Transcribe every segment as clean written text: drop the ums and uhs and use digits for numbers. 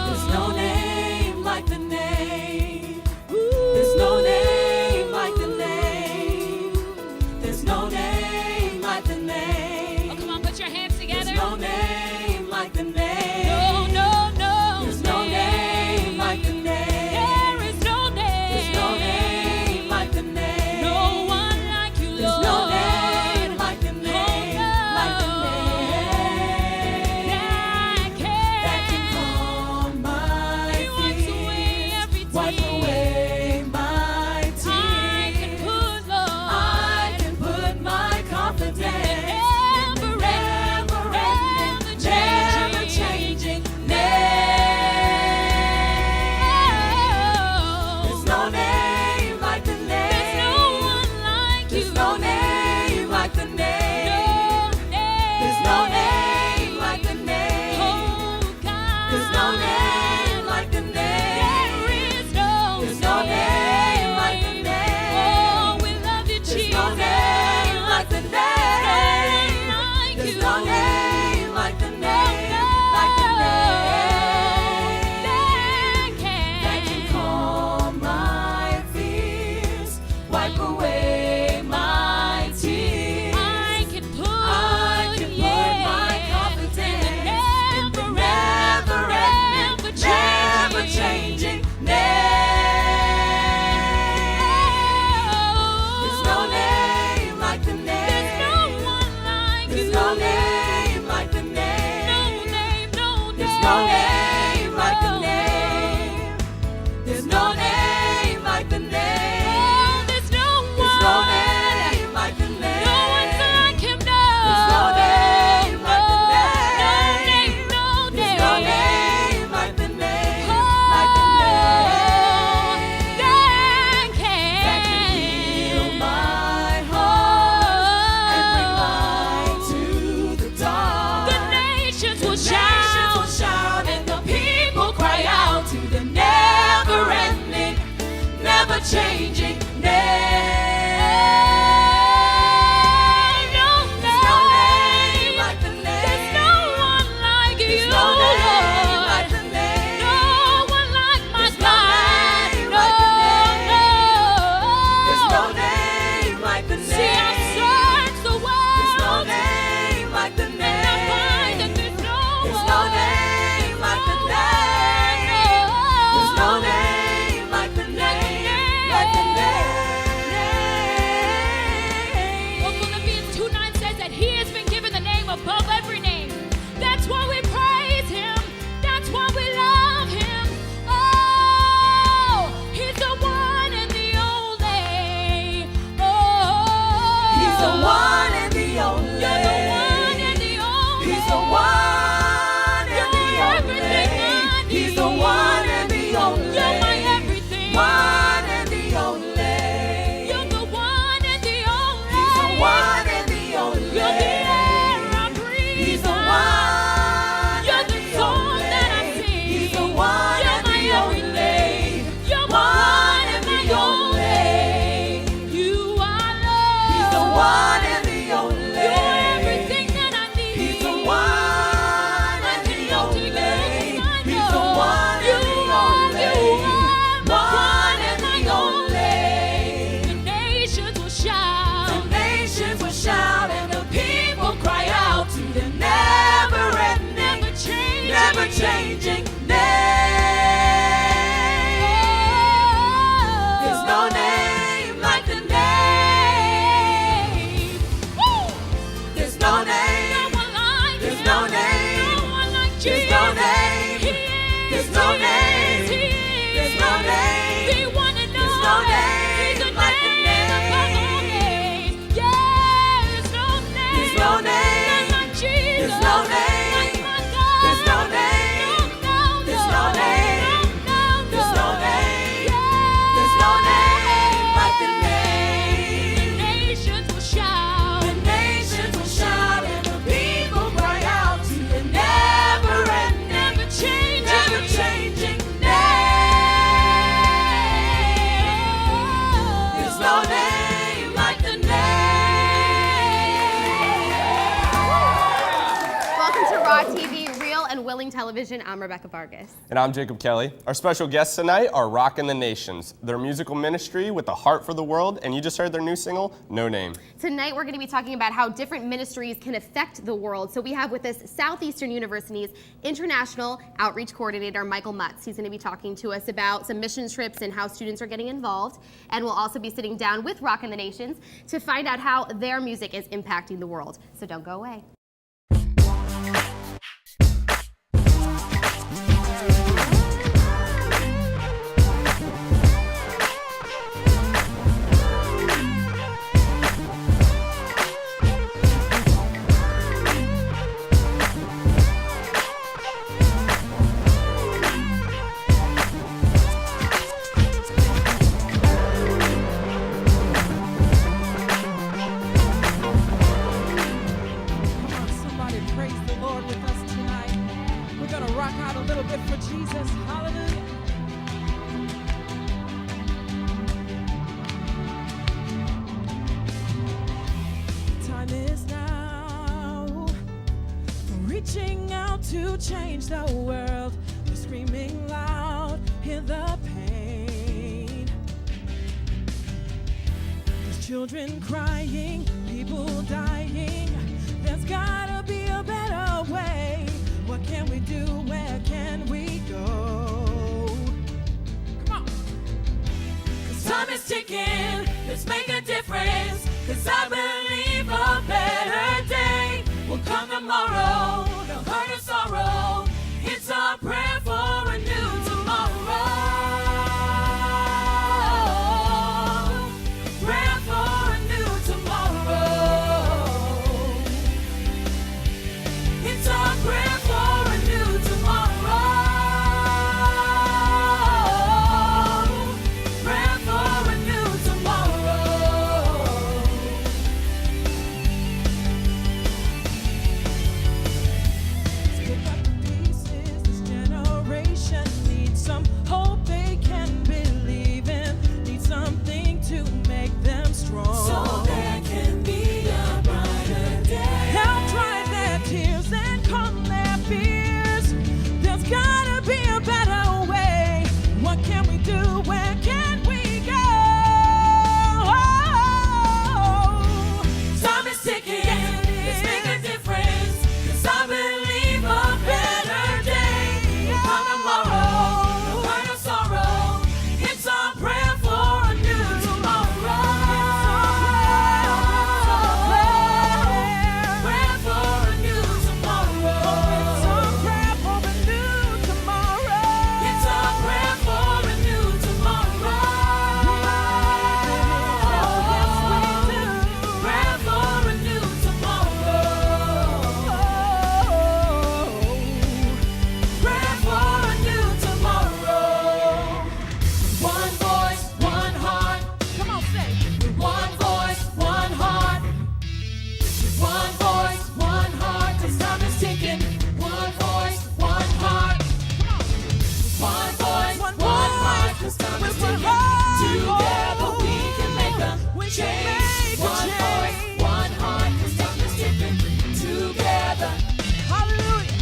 There's no name like the name. There's no name like the name. There's no name like the name. Oh, come on, put your hands together. There's no name like the name. No, no, no. There's no name like the name. There is no name. There's no name like the name. No one like you, Lord. There's no name like the name. Like the name that can calm my fears, wipe away my tears. I can put my confidence in the never-ending, never-changing name. There's no name like the name. There's no name like the name. There's no name like the name. There's no name like the name. There's no name like the name. There's no name like the name. There's no name like the name. Like the name that can calm my fears, wipe away my tears. I can put my confidence in the never-ending, never-changing name. There's no name like the name. There's no name like the name. There's no name like the name. There's no name like the name. There's no name like the name. There's no name like the name. There's no name like the name. Like the name Sterling Television, I'm Rebecca Vargas. And I'm Jacob Kelly. Our special guests tonight are Rockin' the Nations. Their musical ministry with a heart for the world, and you just heard their new single, No Name. Tonight we're going to be talking about how different ministries can affect the world. So we have with us Southeastern University's International Outreach Coordinator, Michael Mutz. He's going to be talking to us about some mission trips and how students are getting involved. And we'll also be sitting down with Rockin' the Nations to find out how their music is impacting the world. So don't go away. Reaching out to change the world. We're screaming loud, hear the pain. There's children crying, people dying. There's gotta be a better way. What can we do? Where can we go? Come on. 'Cause time is ticking, let's make a difference. 'Cause I believe a better day will come tomorrow. No hurt or sorrow. It's our prayer for a new tomorrow. Prayer for a new tomorrow. It's our prayer for a new tomorrow. Prayer for a new tomorrow. Pick up the pieces. This generation needs some hope they can believe in. Need something to make them strong. So there can be a brighter day. Help dry their tears and calm their fears. There's gotta be a better way. What can we do? Where can we go? Time is ticking. Let's make a difference. 'Cause I believe a better day will come tomorrow. No hurt or sorrow. It's our prayer for a new tomorrow. Prayer for a new tomorrow. It's our prayer for a new tomorrow. It's our prayer for a new tomorrow. Yes, we do. Prayer for a new tomorrow. Prayer for a new tomorrow. One voice, one heart. Come on, say. One voice, one heart. One voice, one heart. 'Cause time is ticking. One voice, one heart. One voice, one heart. 'Cause time is ticking. Together we can make a change. One voice, one heart. 'Cause time is ticking. Together. Hallelujah.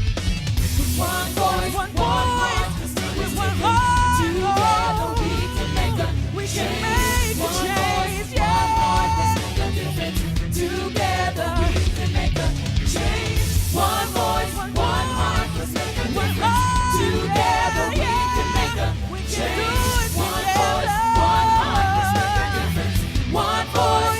One voice, one heart. 'Cause time is ticking. Together we can make a change. One voice, one heart. Let's make a difference. Together we can make a change. One voice, one heart. Let's make a difference. Together we can make a change. One voice, one heart. Let's make a difference. One voice.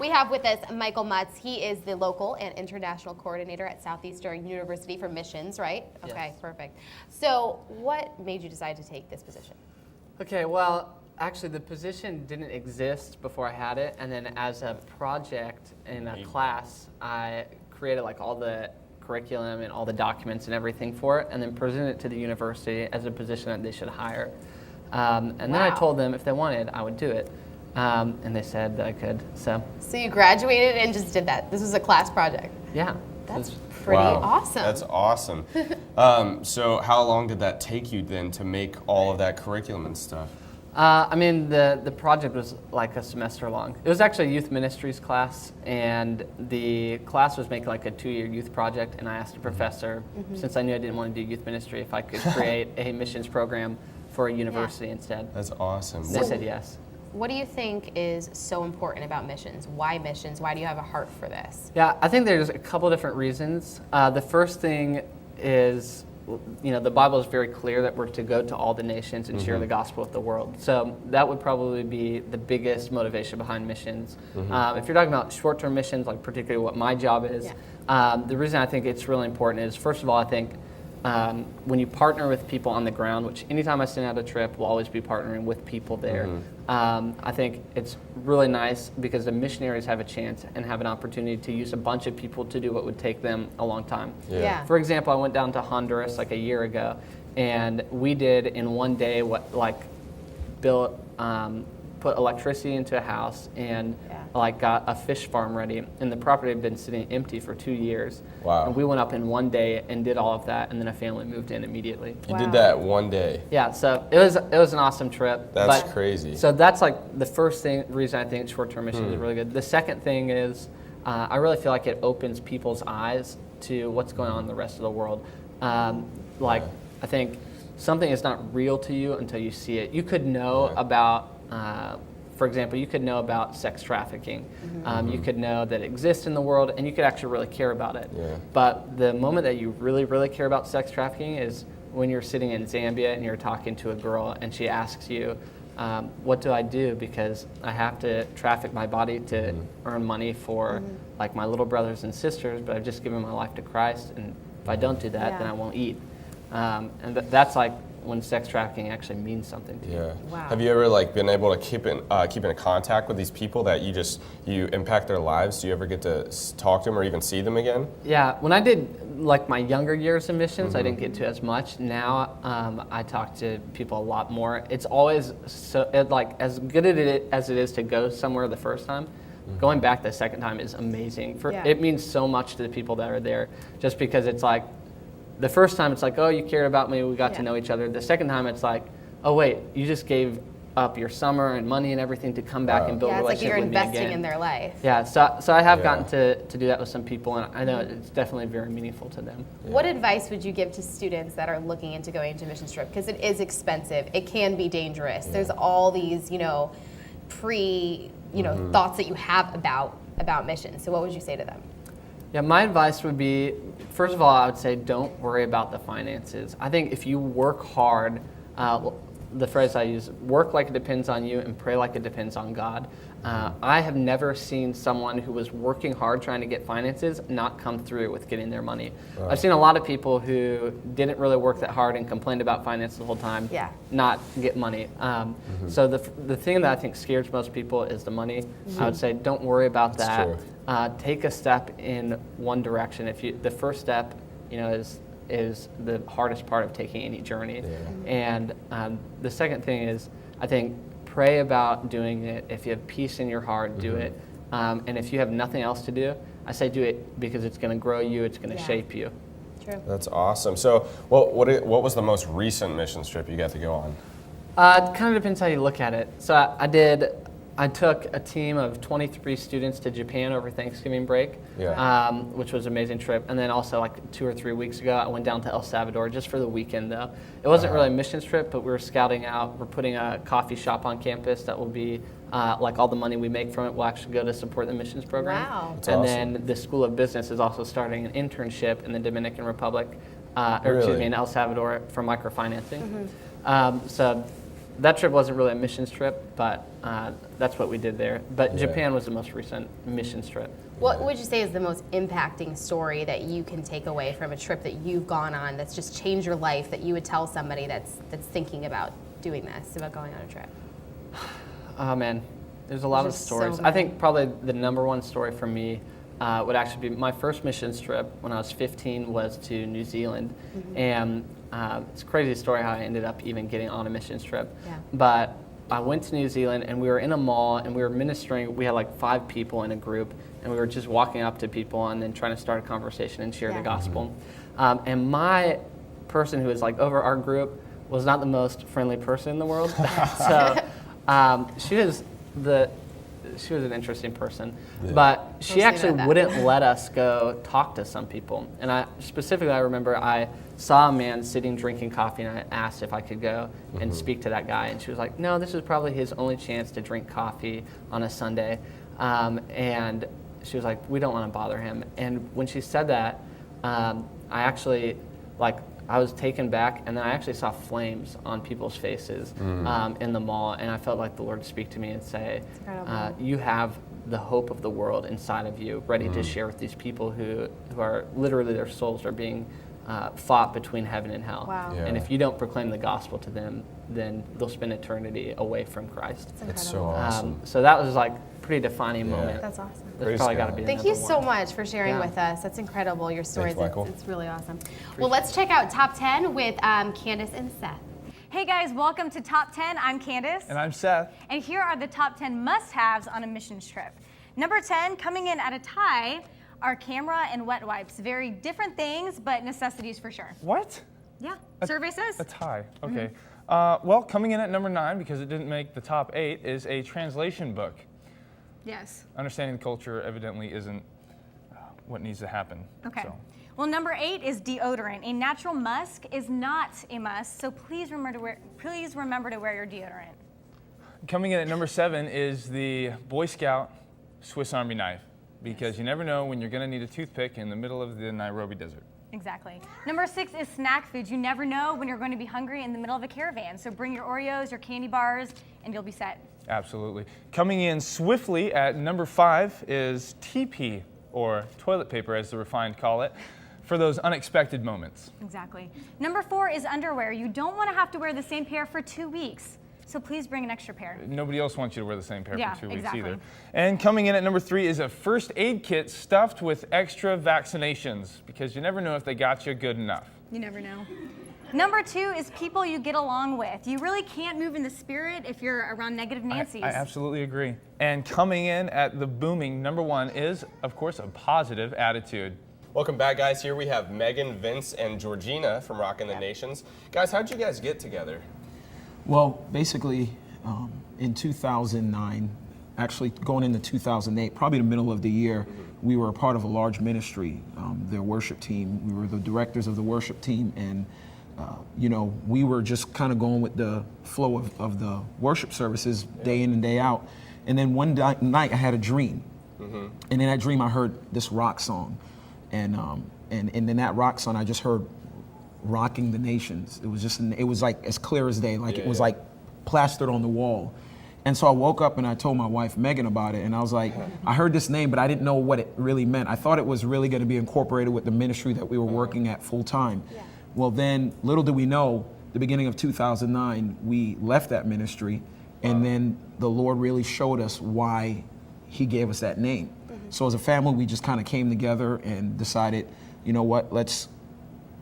We have with us Michael Mutz. He is the local and international coordinator at Southeastern University for missions, right? Okay, Yes. perfect. So what made you decide to take this position? Okay, well, actually the position didn't exist before I had it, and then as a project in a class, I created like all the curriculum and all the documents and everything for it, and then presented it to the university as a position that they should hire. And then I Wow. told them if they wanted, I would do it. And they said that I could, so So you graduated and just did that. This was a class project. yeah. That's It's- pretty Wow, awesome. That's awesome. So how long did that take you then to make all of that curriculum and stuff? I mean, the project was like a semester long. It was actually a youth ministries class, and the class was making like a 2-year youth project, and I asked the professor, since I knew I didn't want to do youth ministry, if I could create a missions program for a university instead. That's awesome. They said yes. What do you think is so important about missions? Why missions? Why do you have a heart for this? Yeah, I think there's a couple different reasons. The first thing is, the Bible is very clear that we're to go to all the nations and share the gospel with the world. So that would probably be the biggest motivation behind missions. If you're talking about short-term missions, like particularly what my job is, the reason I think it's really important is, first of all, I think when you partner with people on the ground, which anytime I send out a trip, we'll always be partnering with people there. I think it's really nice because the missionaries have a chance and have an opportunity to use a bunch of people to do what would take them a long time. Yeah. For example, I went down to Honduras like a year ago, and we did in one day what built, put electricity into a house and got a fish farm ready, and the property had been sitting empty for 2 years. Wow. And we went up in one day and did all of that, and then a family moved in immediately. You did that one day. Yeah, so it was an awesome trip. That's but- crazy. So that's like the first reason I think short-term missions is really good. The second thing is I really feel like it opens people's eyes to what's going on in the rest of the world. I think something is not real to you until you see it. You could know about, for example, you could know about sex trafficking. You could know that it exists in the world, and you could actually really care about it. Yeah. But the moment that you really, really care about sex trafficking is when you're sitting in Zambia and you're talking to a girl, and she asks you, what do I do? Because I have to traffic my body to earn money for like my little brothers and sisters, but I've just given my life to Christ, and if I don't do that, then I won't eat. And that's like when sex trafficking actually means something to you. Yeah. Wow. Have you ever been able to keep in contact with these people that you impact their lives? Do you ever get to talk to them or even see them again? Yeah, when I did like my younger years of missions, I didn't get to as much. Now I talk to people a lot more. It's always as good as it is to go somewhere the first time. Going back the second time is amazing. It means so much to the people that are there, just because it's like the first time it's like, oh, you cared about me, we got to know each other. The second time it's like, oh wait, you just gave up your summer and money and everything to come back and build a Yeah, it's like relationship you're with me again. investing in their life. Yeah, so I have gotten to do that with some people, and I know it's definitely very meaningful to them. What advice would you give to students that are looking into going to mission trip? Because it is expensive. It can be dangerous. There's all these, thoughts that you have about missions. So what would you say to them? Yeah, my advice would be, first of all, I would say don't worry about the finances. I think if you work hard, the phrase I use, work like it depends on you and pray like it depends on God. I have never seen someone who was working hard trying to get finances not come through with getting their money. I've seen a lot of people who didn't really work that hard and complained about finances the whole time, not get money. So the thing that I think scares most people is the money. I would say don't worry about that. True. Take a step in one direction. The first step, is the hardest part of taking any journey. And the second thing is, I think, pray about doing it. If you have peace in your heart, do it. And if you have nothing else to do, I say do it because it's going to grow you, it's going to shape you. True. That's awesome. So what was the most recent missions trip you got to go on? It kind of depends how you look at it. So I took a team of 23 students to Japan over Thanksgiving break, which was an amazing trip. And then also like 2 or 3 weeks ago, I went down to El Salvador just for the weekend though. It wasn't really a missions trip, but we were scouting out. We're putting a coffee shop on campus that will be like all the money we make from it will actually go to support the missions program. Wow. That's and awesome. then the School of Business is also starting an internship in the Dominican Republic, Really? in El Salvador for microfinancing. So that trip wasn't really a missions trip, but that's what we did there. But Japan was the most recent missions trip. What would you say is the most impacting story that you can take away from a trip that you've gone on that's just changed your life that you would tell somebody that's thinking about doing this, about going on a trip? Oh man, there's a lot of There's just so stories. I many. think probably the number one story for me would actually be my first missions trip when I was 15 was to New Zealand. And it's a crazy story how I ended up even getting on a missions trip. Yeah. But I went to New Zealand and we were in a mall and we were ministering. We had like 5 people in a group and we were just walking up to people and then trying to start a conversation and share Yeah. the gospel. And my person who was like over our group was not the most friendly person in the world. So she was an interesting person, but she say actually that. wouldn't let us go talk to some people. And I remember I saw a man sitting drinking coffee and I asked if I could go and speak to that guy. And she was like, no, this is probably his only chance to drink coffee on a Sunday. And she was like, we don't want to bother him. And when she said that, I was taken back, and then I actually saw flames on people's faces in the mall, and I felt like the Lord speak to me and say, you have the hope of the world inside of you, ready to share with these people who are literally, their souls are being fought between heaven and hell. Wow. Yeah. And if you don't proclaim the gospel to them, then they'll spend eternity away from Christ. It's so awesome. So that was like a pretty defining moment. That's awesome. That's Praise probably God. got to be Thank number you so one. much for sharing Yeah. with us. That's incredible. Your stories, Michael. it's really awesome. Well, let's check out Top 10 with Candace and Seth. Hey guys, welcome to Top 10. I'm Candace. And I'm Seth. And here are the top 10 must-haves on a missions trip. Number 10, coming in at a tie, are camera and wet wipes. Very different things, but necessities for sure. What? Yeah, survey says. A tie. Okay. Well, coming in at number 9, because it didn't make the top 8, is a translation book. Yes. Understanding the culture evidently isn't what needs to happen. Okay. So. Well, number 8 is deodorant. A natural musk is not a must, so please remember to wear your deodorant. Coming in at number 7 is the Boy Scout Swiss Army knife, because you never know when you're going to need a toothpick in the middle of the Nairobi desert. Exactly. Number 6 is snack foods. You never know when you're going to be hungry in the middle of a caravan, so bring your Oreos, your candy bars, and you'll be set. Absolutely. Coming in swiftly at number 5 is TP, or toilet paper as the refined call it, for those unexpected moments. Exactly. Number 4 is underwear. You don't want to have to wear the same pair for 2 weeks, so please bring an extra pair. Nobody else wants you to wear the same pair Yeah, for 2 weeks exactly. either. And coming in at number 3 is a first aid kit stuffed with extra vaccinations, because you never know if they got you good enough. You never know. Number 2 is people you get along with. You really can't move in the spirit if you're around negative Nancy's. I absolutely agree. And coming in at the booming number 1 is, of course, a positive attitude. Welcome back, guys. Here we have Megan, Vince, and Georgina from Rockin' the Nations. Guys, how'd you guys get together? Well, basically, in 2009, actually going into 2008, probably the middle of the year, we were a part of a large ministry, their worship team. We were the directors of the worship team, and we were just kind of going with the flow of the worship services day in and day out. And then one night I had a dream, and in that dream I heard this rock song, and in that rock song I just heard "Rocking the Nations." It was like as clear as day, like it was like plastered on the wall. And so I woke up and I told my wife Megan about it, and I was like, I heard this name, but I didn't know what it really meant. I thought it was really going to be incorporated with the ministry that we were working at full time. Well, then little did we know, the beginning of 2009, we left that ministry, and then the Lord really showed us why He gave us that name. So as a family, we just kind of came together and decided, you know what, let's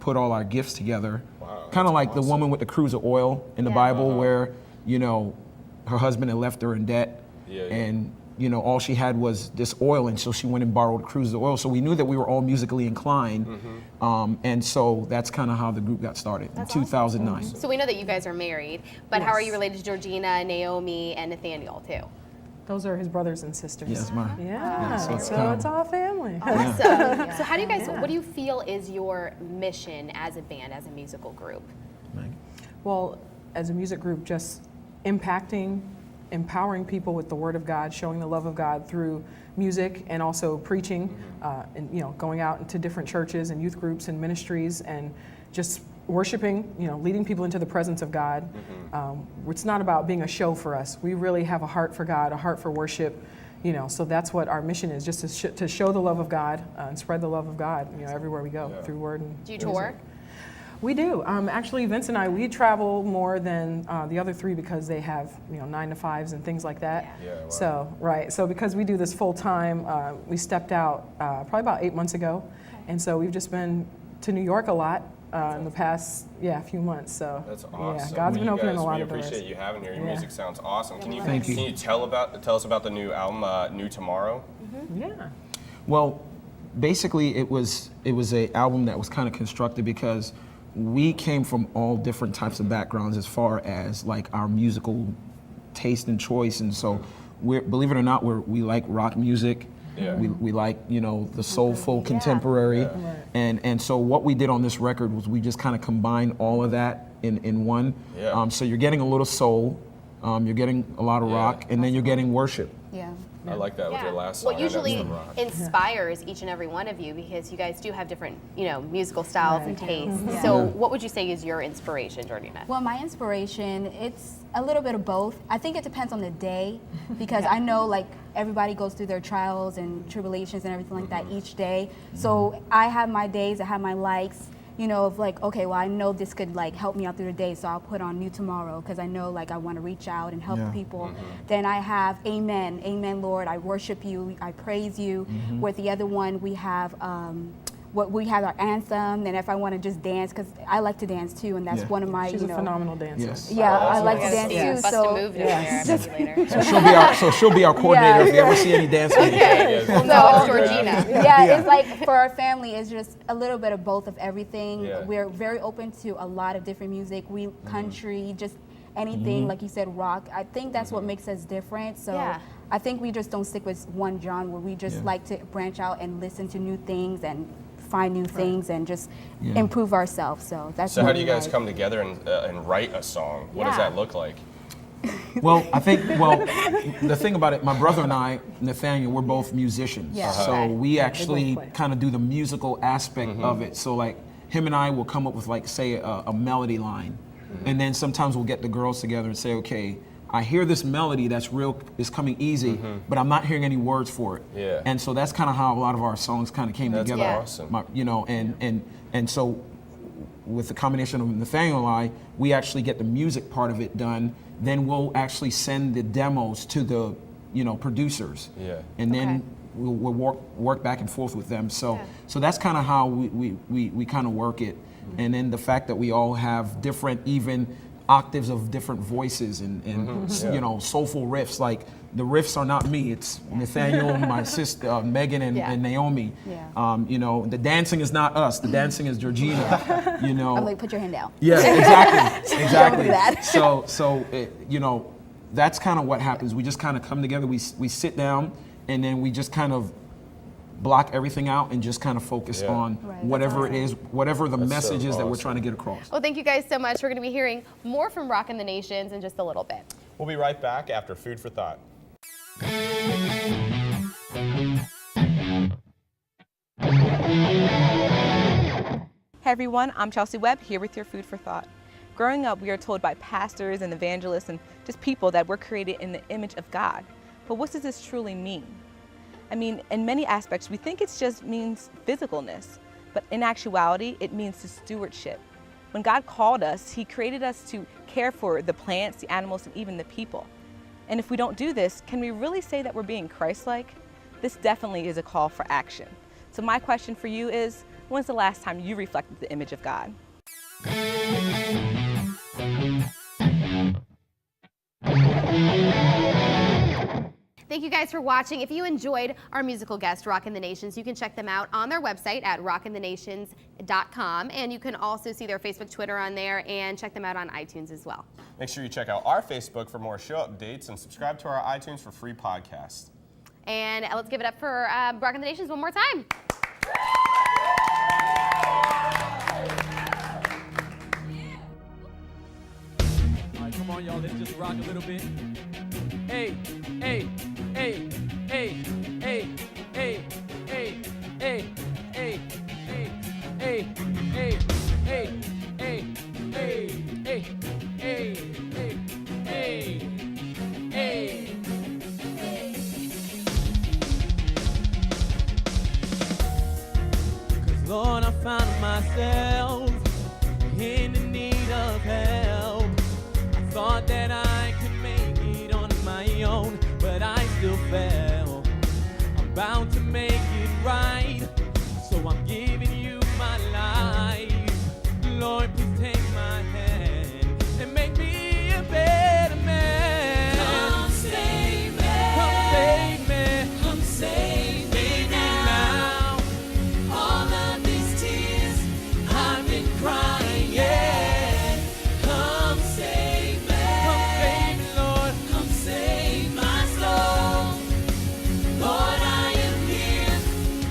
put all our gifts together. Kind of like the woman with the cruise of oil in the Bible, where, her husband had left her in debt, and all she had was this oil, and so she went and borrowed cruise of oil. So we knew that we were all musically inclined, and so that's kind of how the group got started in 2009. So we know that you guys are married, but how are you related to Georgina, Naomi, and Nathaniel too? Those are his brothers and sisters. Yes, mine. Yeah, so it's so kind of- it's all family. Awesome. So how do you guys, what do you feel is your mission as a band, as a musical group? Well, as a music group, just impacting, empowering people with the Word of God, showing the love of God through music, and also preaching, and going out into different churches and youth groups and ministries, and just worshiping, leading people into the presence of God. It's not about being a show for us. We really have a heart for God, a heart for worship. So that's what our mission is, just to show the love of God and spread the love of God, everywhere we go, through word and Do you music. tour? We do. Actually, Vince and I, we travel more than the other three because they have, 9-to-5s and things like that. Yeah, wow. So, right. So because we do this full time, we stepped out probably about 8 months ago. And so we've just been to New York a lot in the past, few months. So That's awesome. yeah, God's been opening a lot we of doors. appreciate you having here. Your Yeah. music sounds awesome. Can you Thank you. Can you tell us about the new album, New Tomorrow? Yeah. Well, basically, it was a album that was kind of constructed because we came from all different types of backgrounds as far as like our musical taste and choice, and so believe it or not, we like rock music. Yeah. We like the soulful contemporary, and so what we did on this record was we just kind of combined all of that in one. Yeah. So you're getting a little soul, you're getting a lot of rock, and then you're getting worship. Yeah. I like that with your last song. What I know it's usually the rock. inspires each and every one of you, because you guys do have different, musical styles and tastes. Yeah. So what would you say is your inspiration, Georgina? Well, my inspiration, it's a little bit of both. I think it depends on the day, because I know like everybody goes through their trials and tribulations and everything like that each day. So I have my days, I have my likes, of like, okay, well, I know this could like help me out through the day, so I'll put on New Tomorrow because I know like I want to reach out and help Yeah. people. Then I have Amen, Amen, Lord, I worship you, I praise you. With the other one, we have we have our anthem, and if I want to just dance, because I like to dance too, and that's Yeah. one of my, She's a phenomenal dancer. Yes. yeah, I Awesome. like to Yes. dance Yeah. too. Bust So a move down there maybe later. So she'll be our coordinator if you ever see any dancing. We'll know it's Georgina. yeah, it's like for our family, it's just a little bit of both of everything. Yeah. We're very open to a lot of different music. We country, just anything, like you said, rock. I think that's what makes us different. So Yeah. I think we just don't stick with one genre. We just like to branch out and listen to new things and find new things and just Yeah. improve ourselves. So that's So what how do you we guys like. come together and write a song? What does Yeah. that look like? Well, the thing about it, my brother and I, Nathaniel, we're both musicians. Yeah. So Okay. we actually play. kind of do the musical aspect of it. So like him and I will come up with like say a melody line. And then sometimes we'll get the girls together and say, okay, I hear this melody it's coming easy, but I'm not hearing any words for it. Yeah. And so that's kind of how a lot of our songs kind of came That's together. Yeah. awesome. And so with the combination of Nathaniel and I, we actually get the music part of it done. Then we'll actually send the demos to the, producers. Yeah. And then Okay. we'll work back and forth with them. So that's kind of how we kind of work it. And then the fact that we all have different even octaves of different voices and soulful riffs. Like the riffs are not me, it's Nathaniel, my sister Megan and Naomi. Yeah. The dancing is not us, the dancing is Georgina. I'm like, put your hand down. Yeah, exactly. do that. So that's kind of what happens. We just kind of come together, we sit down, and then we just kind of block everything out and just kind of focus Yeah. on Right. whatever it is, whatever the That's message so is that we're awesome. trying to get across. Well, thank you guys so much. We're going to be hearing more from Rockin' the Nations in just a little bit. We'll be right back after Food for Thought. Hey everyone, I'm Chelsea Webb here with your Food for Thought. Growing up, we are told by pastors and evangelists and just people that we're created in the image of God. But what does this truly mean? I mean, in many aspects, we think it just means physicalness, but in actuality, it means the stewardship. When God called us, He created us to care for the plants, the animals, and even the people. And if we don't do this, can we really say that we're being Christ-like? This definitely is a call for action. So my question for you is, when's the last time you reflected the image of God? Thank you guys for watching. If you enjoyed our musical guest, Rockin' the Nations, you can check them out on their website at rockinthenations.com. And you can also see their Facebook, Twitter on there, and check them out on iTunes as well. Make sure you check out our Facebook for more show updates and subscribe to our iTunes for free podcasts. And let's give it up for Rockin' the Nations one more time. All right, come on, y'all. Let's just rock a little bit. Hey, hey, hey, hey, hey, hey, hey, hey, hey, hey, hey, hey, hey, hey. found myself in the need of help. I thought that I could make it on my own, but I still fell. I'm bound to make it right, so I'm giving you my life. Lord, please take my hand and make me a better man. Come save me. Come save me. Come save me Save me now. now. All of these tears I've been crying. Come save me. Come save me, Lord. Come save my soul. Lord, I am here.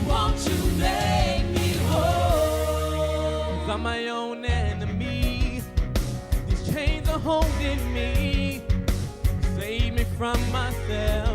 Won't you make me whole? 'Cause I'm my own enemy. These chains are holding me. Save me from myself.